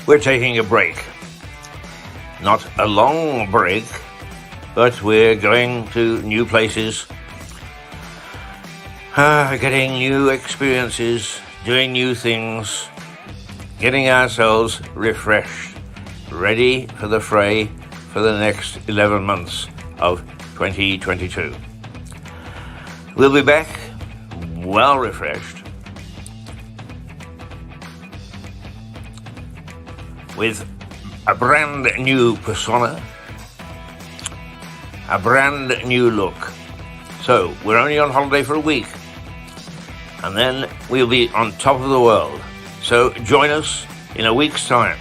we're taking a break. Not a long break, but we're going to new places, getting new experiences, doing new things, getting ourselves refreshed, ready for the fray for the next 11 months of 2022. We'll be back well refreshed with a brand new persona, a brand new look. So we're only on holiday for a week, and then we'll be on top of the world. So join us in a week's time.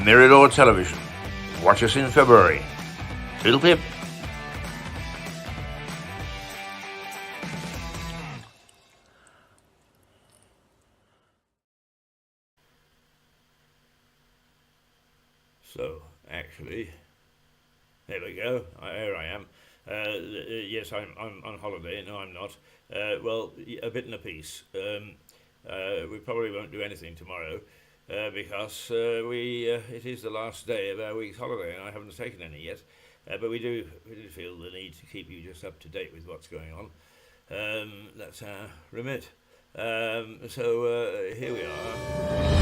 Mirador Television. Watch us in February. Toodle pip. So, actually, there we go. Here I am. Yes, I'm on holiday. No, I'm not. Well, a bit and a piece. We probably won't do anything tomorrow because it is the last day of our week's holiday, and I haven't taken any yet. But we do feel the need to keep you just up to date with what's going on. That's our remit. So here we are.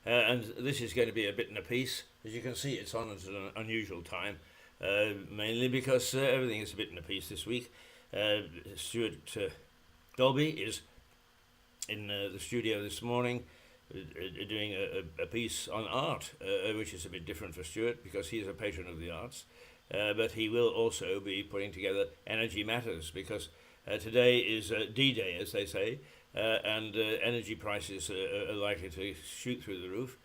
And this is going to be a bit and a piece. As you can see, it's on at an unusual time, mainly because everything is a bit and a piece this week. Stuart Dolby is in the studio this morning doing a piece on art, which is a bit different for Stuart because he is a patron of the arts. But he will also be putting together Energy Matters because today is D-Day, as they say. And energy prices are likely to shoot through the roof.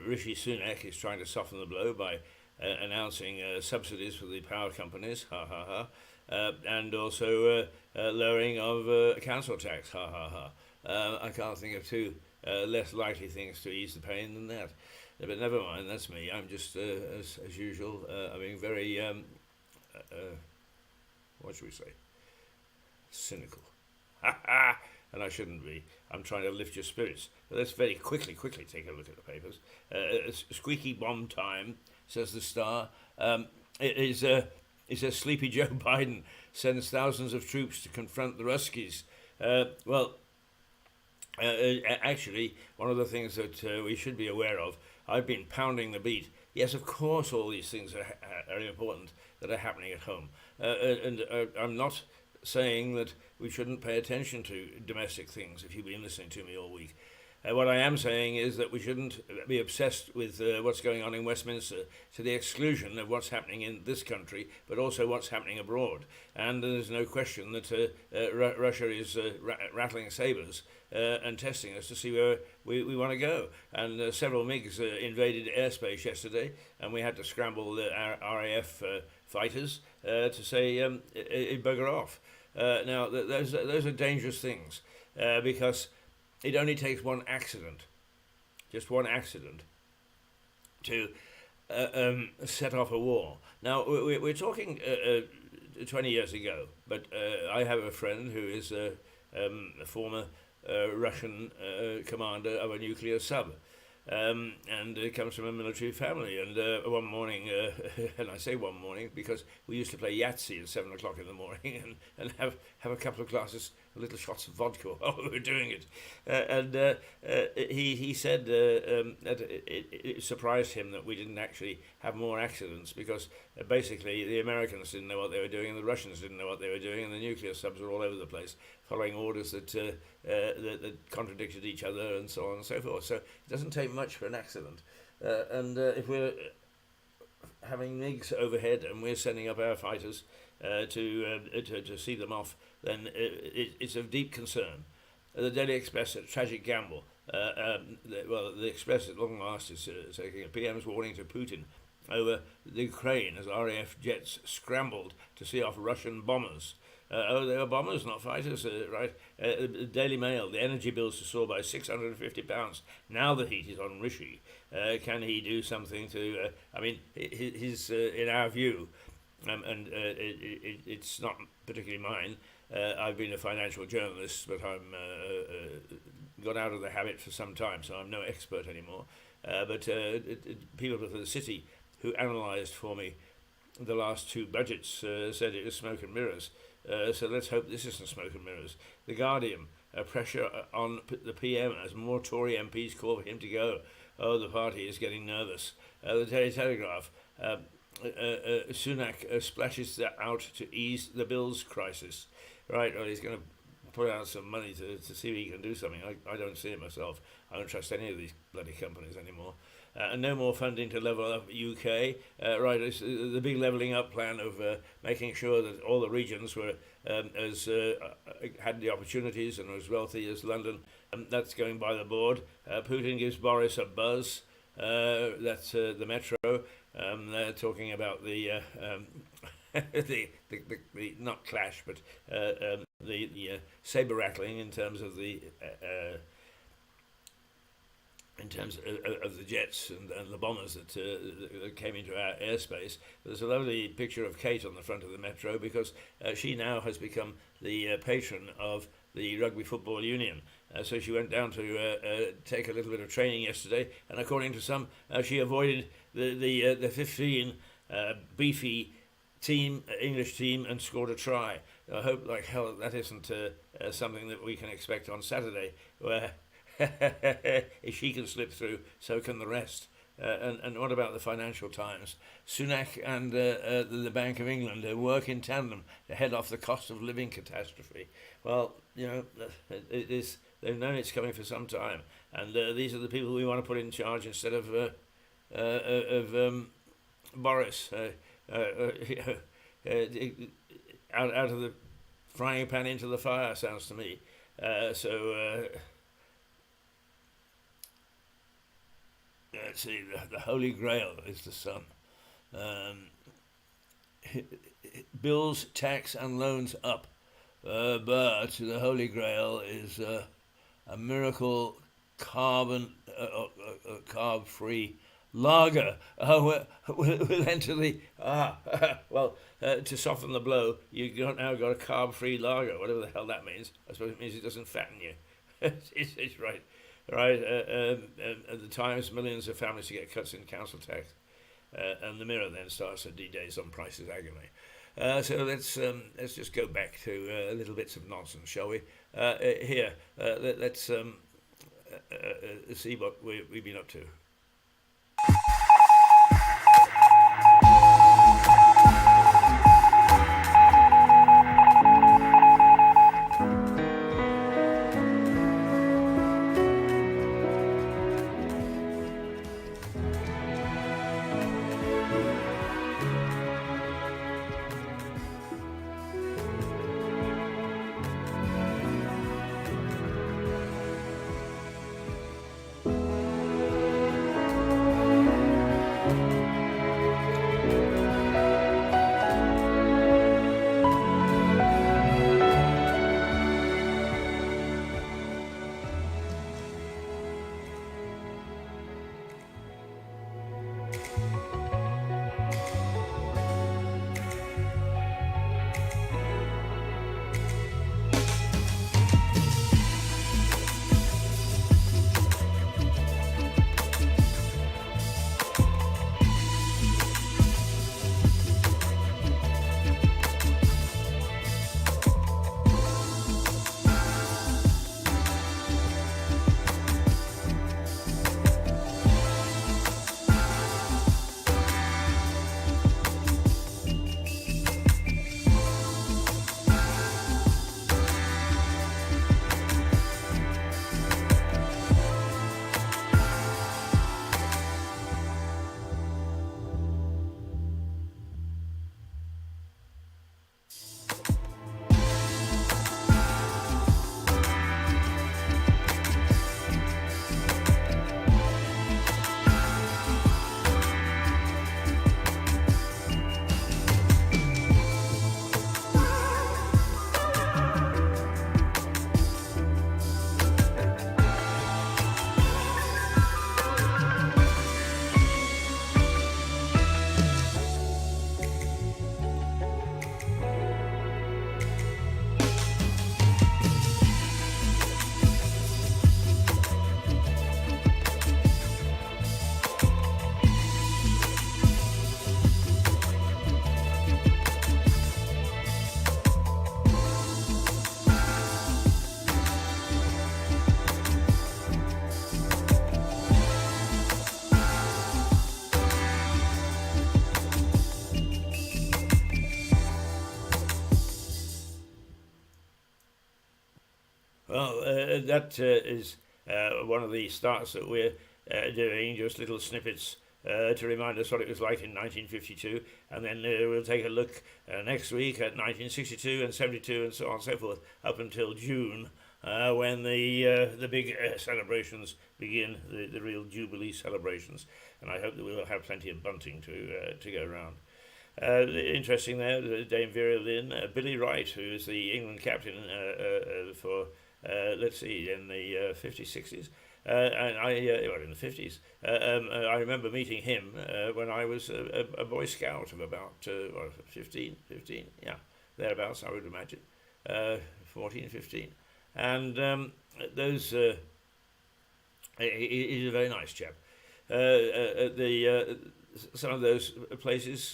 Rishi Sunak is trying to soften the blow by announcing subsidies for the power companies, and also lowering of council tax, I can't think of two less likely things to ease the pain than that. But never mind, that's me. I'm just, as usual, I mean, very, what should we say, cynical. And I shouldn't be. I'm trying to lift your spirits. But let's very quickly take a look at the papers. Squeaky bomb time, says the Star. It says Sleepy Joe Biden sends thousands of troops to confront the Ruskies. Actually, one of the things that we should be aware of, I've been pounding the beat. Yes, of course, all these things are important that are happening at home. And I'm not saying that we shouldn't pay attention to domestic things if you've been listening to me all week. What I am saying is that we shouldn't be obsessed with what's going on in Westminster to the exclusion of what's happening in this country, but also what's happening abroad. And there's no question that Russia is rattling sabres and testing us to see where we want to go. And several MIGs invaded airspace yesterday, and we had to scramble our RAF fighters to say, bugger off. Now, those are dangerous things because it only takes one accident, just one accident, to set off a war. Now, we're talking 20 years ago, but I have a friend who is a former Russian commander of a nuclear sub. And it comes from a military family. And one morning, and I say one morning because we used to play Yahtzee at 7 o'clock in the morning and have a couple of glasses, little shots of vodka while we were doing it. And he said that it surprised him that we didn't actually have more accidents because basically the Americans didn't know what they were doing and the Russians didn't know what they were doing and the nuclear subs were all over the place following orders that contradicted each other and so on and so forth. So it doesn't take much for an accident. And if we're having MIGs overhead and we're sending up our fighters to see them off, then it's of deep concern. The Daily Express, a tragic gamble. The Express at long last is taking a PM's warning to Putin over the Ukraine as RAF jets scrambled to see off Russian bombers. They were bombers, not fighters, right? The Daily Mail, the energy bills to soar by £650. Now the heat is on Rishi. Can he do something to... his in our view, it's not particularly mine. I've been a financial journalist, but I'm got out of the habit for some time, so I'm no expert anymore. But people of the city who analysed for me the last two budgets said it was smoke and mirrors. So let's hope this isn't smoke and mirrors. The Guardian, pressure on the PM as more Tory MPs call for him to go. Oh, the party is getting nervous. The Daily Telegraph, Sunak splashes out to ease the bills crisis. Right, well, he's going to put out some money to see if he can do something. I don't see it myself. I don't trust any of these bloody companies anymore. And no more funding to level up UK. Right, it's the big levelling up plan of making sure that all the regions were had the opportunities and were as wealthy as London. That's going by the board. Putin gives Boris a buzz. That's the Metro. They're talking about the the not clash, but the saber rattling in terms of the jets and the bombers that came into our airspace. There's a lovely picture of Kate on the front of the Metro because she now has become the patron of the Rugby Football Union. So she went down to take a little bit of training yesterday, and according to some, she avoided the 15 beefy English team and scored a try. I hope like hell that isn't something that we can expect on Saturday, where if she can slip through, so can the rest. And what about the Financial Times? Sunak and the Bank of England work in tandem to head off the cost of living catastrophe. Well, you know, they've known it's coming for some time, and these are the people we want to put in charge instead of Boris. Out of the frying pan into the fire, sounds to me. Let's see, the Holy Grail is the sun. Bills, tax and loans up. But the Holy Grail is a miracle carb-free lager. We'll enter the... to soften the blow, you've now got a carb-free lager, whatever the hell that means. I suppose it means it doesn't fatten you. it's right. Right, at the Times, millions of families to get cuts in council tax, and the Mirror then starts a D-Days on prices agony. So let's just go back to little bits of nonsense, shall we? Here, let's see what we've been up to. Well, that is one of the starts that we're doing, just little snippets to remind us what it was like in 1952, and then we'll take a look next week at 1962 and 72 and so on and so forth, up until June, when the big celebrations begin, the real Jubilee celebrations, and I hope that we'll have plenty of bunting to go around. Interesting there, Dame Vera Lynn, Billy Wright, who is the England captain for, let's see, in the 50s, 60s, and well, in the 50s. I remember meeting him when I was a Boy Scout of about 15, yeah, thereabouts, I would imagine, 14, 15. And he's a very nice chap. Some of those places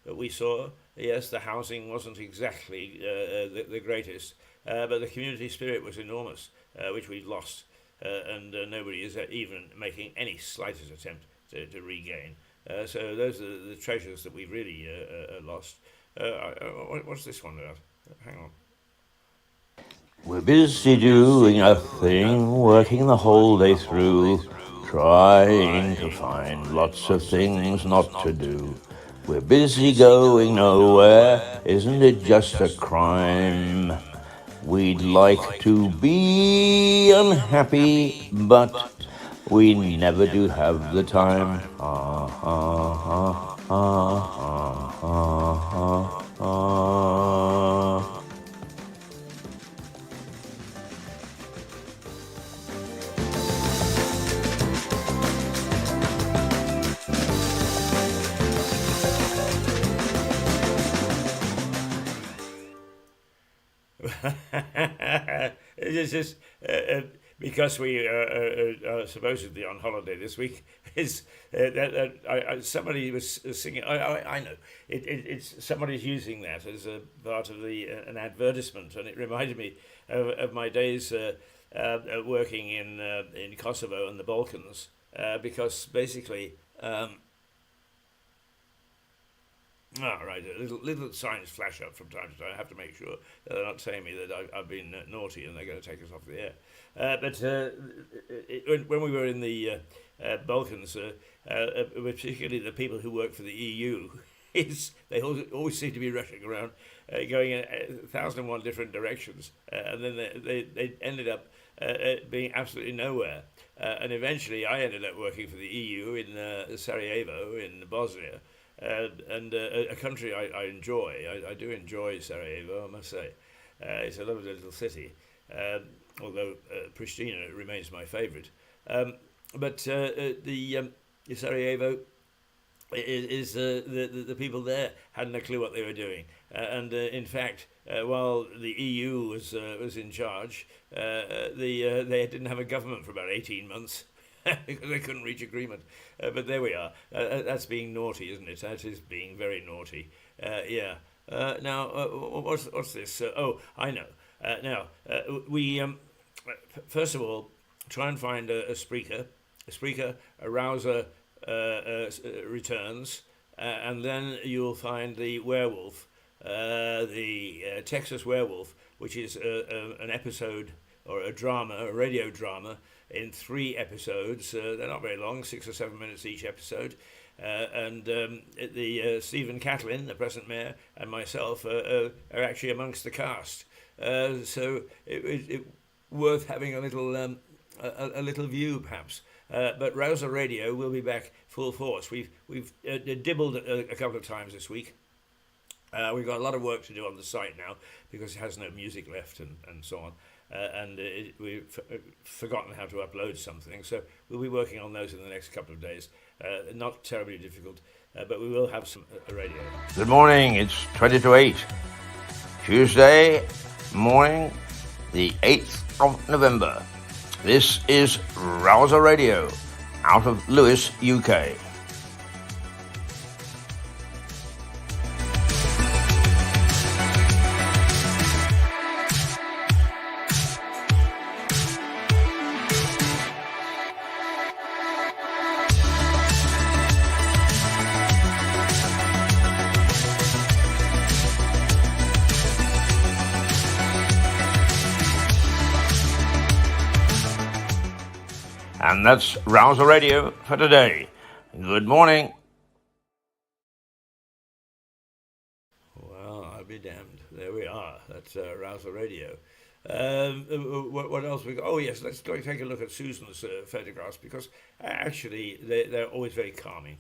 that we saw, yes, the housing wasn't exactly the greatest, but the community spirit was enormous, which we'd lost, and nobody is even making any slightest attempt to regain. So those are the treasures that we've really lost. What's this one about? Hang on. We're busy doing nothing, working the whole day through, trying to find lots of things not to do. We're busy going nowhere, isn't it just a crime? We'd like to be unhappy, but we never do have the time. It's just because we are supposedly on holiday this week. Is somebody was singing? I know it's somebody's using that as a part of an advertisement, and it reminded me of my days working in Kosovo and the Balkans, because basically. Right. Little signs flash up from time to time. I have to make sure that they're not telling me that I've been naughty and they're going to take us off the air. But when we were in the Balkans, particularly the people who work for the EU, they always seem to be rushing around, going in 1,001 different directions, and then they ended up being absolutely nowhere. And eventually, I ended up working for the EU in Sarajevo in Bosnia. And a country I enjoy. I do enjoy Sarajevo, I must say. It's a lovely little city, although Pristina remains my favourite. But the Sarajevo is the people there hadn't a clue what they were doing, and in fact, while the EU was in charge, they didn't have a government for about 18 months. Because they couldn't reach agreement. But there we are. That's being naughty, isn't it? That is being very naughty. Yeah. Now, what's this? I know. Now, we, first of all, try and find a Spreaker. A Rouser returns. And then you'll find the Werewolf, the Texas Werewolf, which is an episode or a drama, a radio drama, in 3 episodes. They're not very long, 6 or 7 minutes each episode. And the Stephen Catlin, the present mayor, and myself are actually amongst the cast. So it's worth having a little view, perhaps. But Rouser Radio will be back full force. We've dibbled a couple of times this week. We've got a lot of work to do on the site now because it has no music left and so on. And we've forgotten how to upload something, so we'll be working on those in the next couple of days. Not terribly difficult, but we will have some radio. Good morning, it's 20 to 8. Tuesday morning, the 8th of November. This is Rouser Radio, out of Lewis, UK. And that's Rouser Radio for today. Good morning. Well, I'll be damned. There we are. That's Rouser Radio. What else we got? Oh, yes, let's go take a look at Susan's photographs, because actually they're always very calming.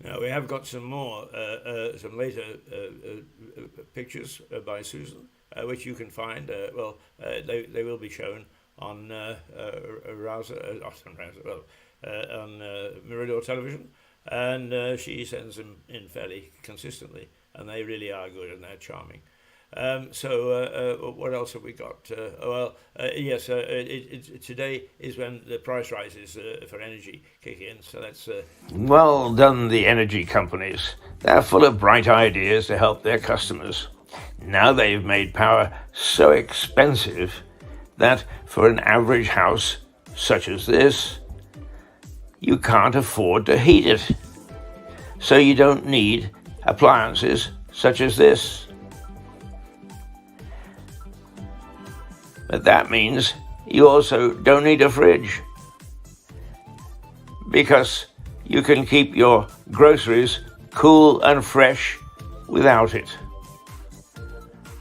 Now, we have got some more, some later pictures by Susan, which you can find. They will be shown on on Mirador Television, and she sends them in fairly consistently, and they really are good and they're charming. What else have we got? Today is when the price rises for energy kick in, so that's... Well done, the energy companies. They're full of bright ideas to help their customers. Now they've made power so expensive that for an average house such as this, you can't afford to heat it. So you don't need appliances such as this. But that means you also don't need a fridge, because you can keep your groceries cool and fresh without it.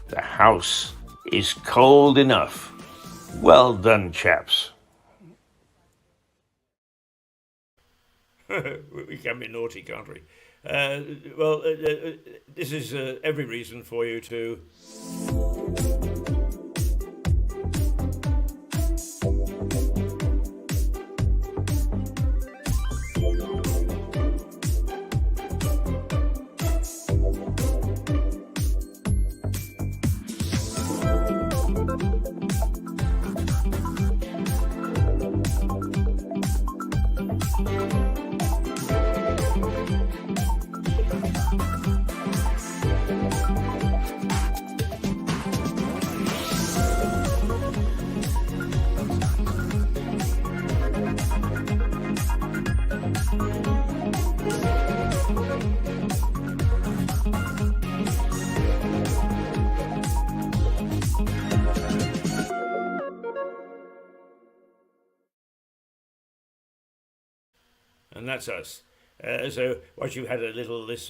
The house is cold enough. Well done, chaps. We can be naughty, can't we? This is every reason for you to... And that's us. So what you had a little this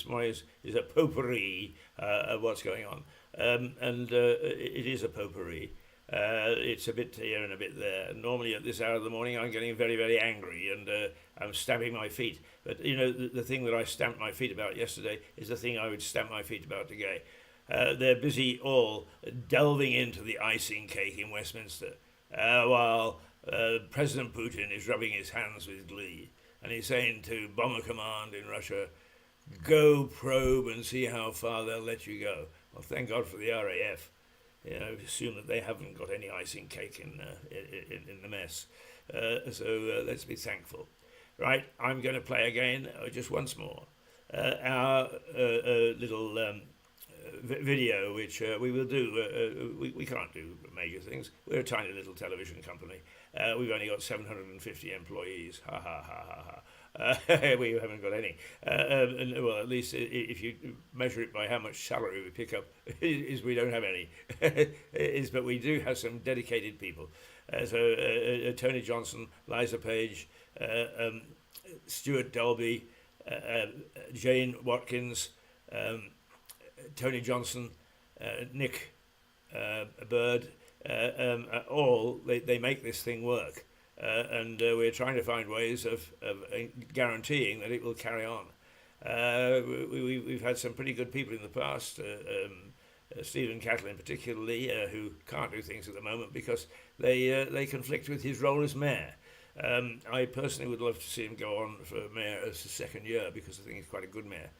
morning is a potpourri of what's going on, it is a potpourri. It's a bit here and a bit there. Normally at this hour of the morning I'm getting very, very angry and I'm stamping my feet. But you know, the thing that I stamped my feet about yesterday is the thing I would stamp my feet about today. They're busy all delving into the icing cake in Westminster, while President Putin is rubbing his hands with glee, and he's saying to Bomber Command in Russia, go probe and see how far they'll let you go. Well, thank God for the RAF. You know, assume that they haven't got any icing cake in the mess. Let's be thankful. Right, I'm going to play again, just once more, our little video, which we will do. We can't do major things. We're a tiny little television company. We've only got 750 employees. Ha ha ha ha ha. We haven't got any. Well, at least if you measure it by how much salary we pick up, is we don't have any. But we do have some dedicated people. Tony Johnson, Liza Page, Stuart Dolby, Jane Watkins, Tony Johnson, Nick Bird, all they make this thing work, and we're trying to find ways of guaranteeing that it will carry on. We've had some pretty good people in the past. Stephen Catlin particularly, who can't do things at the moment because they conflict with his role as mayor. I personally would love to see him go on for mayor as a second year because I think he's quite a good mayor.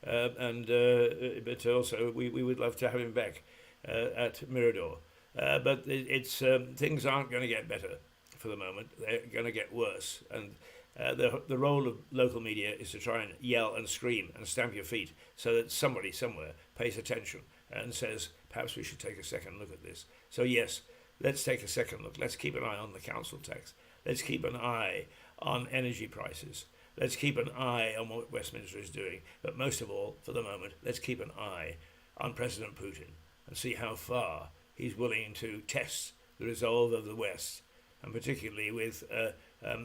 But also we would love to have him back at Mirador. But things aren't going to get better for the moment. They're going to get worse. And the role of local media is to try and yell and scream and stamp your feet so that somebody somewhere pays attention and says, perhaps we should take a second look at this. So yes, let's take a second look. Let's keep an eye on the council tax. Let's keep an eye on energy prices. Let's keep an eye on what Westminster is doing. But most of all, for the moment, let's keep an eye on President Putin and see how far he's willing to test the resolve of the West, and particularly with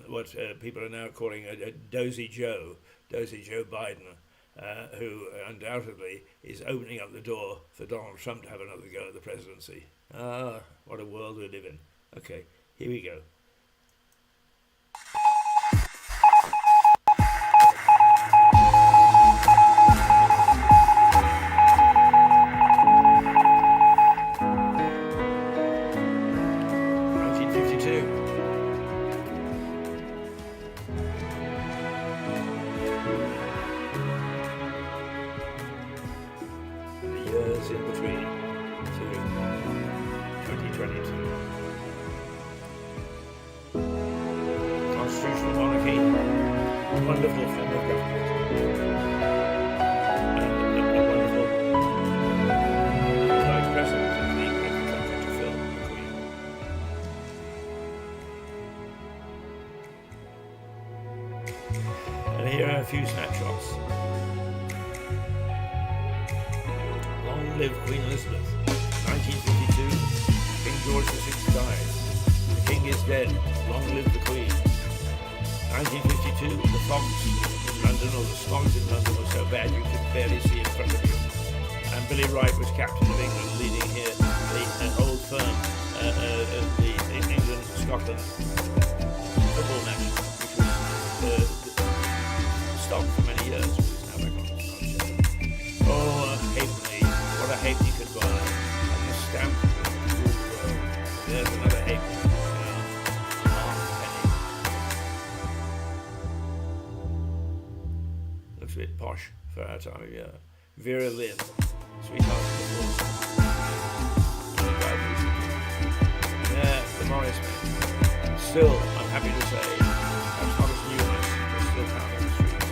what people are now calling a Dozy Joe Biden, who undoubtedly is opening up the door for Donald Trump to have another go at the presidency. Ah, what a world we live in. Okay, here we go. Years in between to 2022. Constitutional monarchy, wonderful form of government, and a wonderful vice president of the country to fill the Queen. And here are a few snapshots. Long live Queen Elizabeth. 1952, King George VI died. The King is dead. Long live the Queen. 1952, the fogs in London, or the smogs in London, were so bad you could barely see in front of you. And Billy Wright was captain of England, leading here the old firm, the England-Scotland football match, which was stopped for many years, which is now back on the show. Oh, halfpenny. What a halfpenny could buy. And the stamp. There's another halfpenny. Half penny. Looks a bit posh for our time of year. Vera Lynn. Sweetheart of the Wilson. Yeah, the Morris men. Still, I'm happy to say, as not as numerous, but still found in the streets.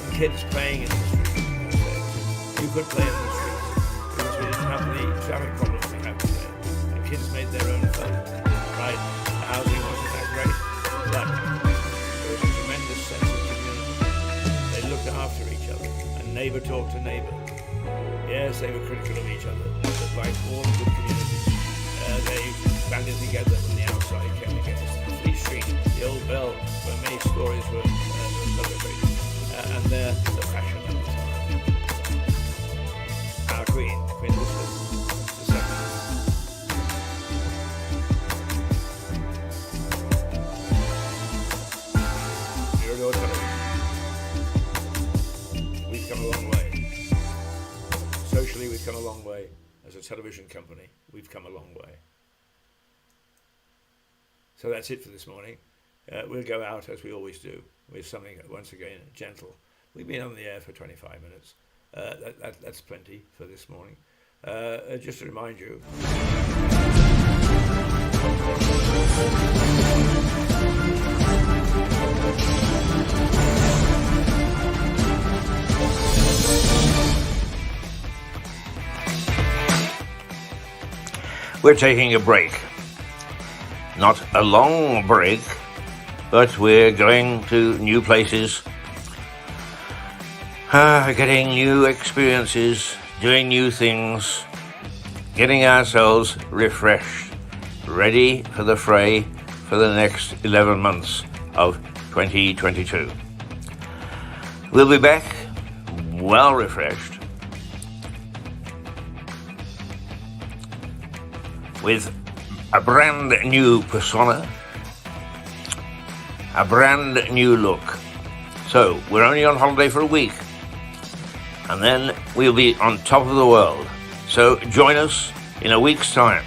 And kids playing in the streets. You could play in the streets because we didn't have the traffic problems we have today. The kids made their own fun. Right, the housing wasn't that great, but there was a tremendous sense of community. They looked after each other, and neighbour talked to neighbour. Yes, they were critical of each other, but like all good communities, they banded together when the outside came against them. Fleet Street, the old bell, where many stories were celebrated, and there the fashion of the time. Our Queen, Queen Elizabeth II. Mirador Television. We've come a long way. Socially, we've come a long way. As a television company, we've come a long way. So that's it for this morning. We'll go out, as we always do, with something, once again, gentle. We've been on the air for 25 minutes. That's plenty for this morning. Just to remind you. We're taking a break. Not a long break, but we're going to new places, getting new experiences, doing new things, getting ourselves refreshed, ready for the fray for the next 11 months of 2022. We'll be back well refreshed with a brand new persona, a brand new look. So we're only on holiday for a week, and then we'll be on top of the world. So join us in a week's time.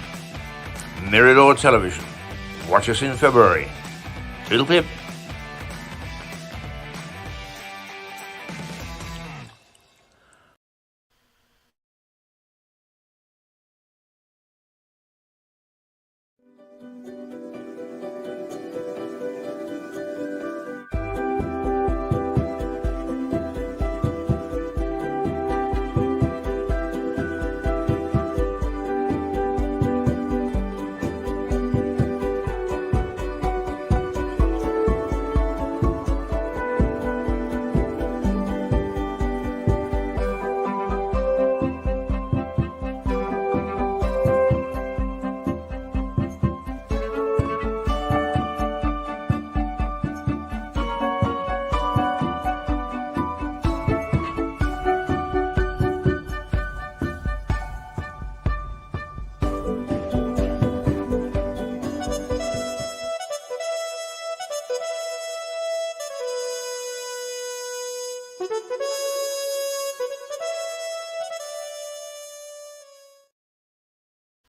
Mirador Television. Watch us in February. Toodle pip.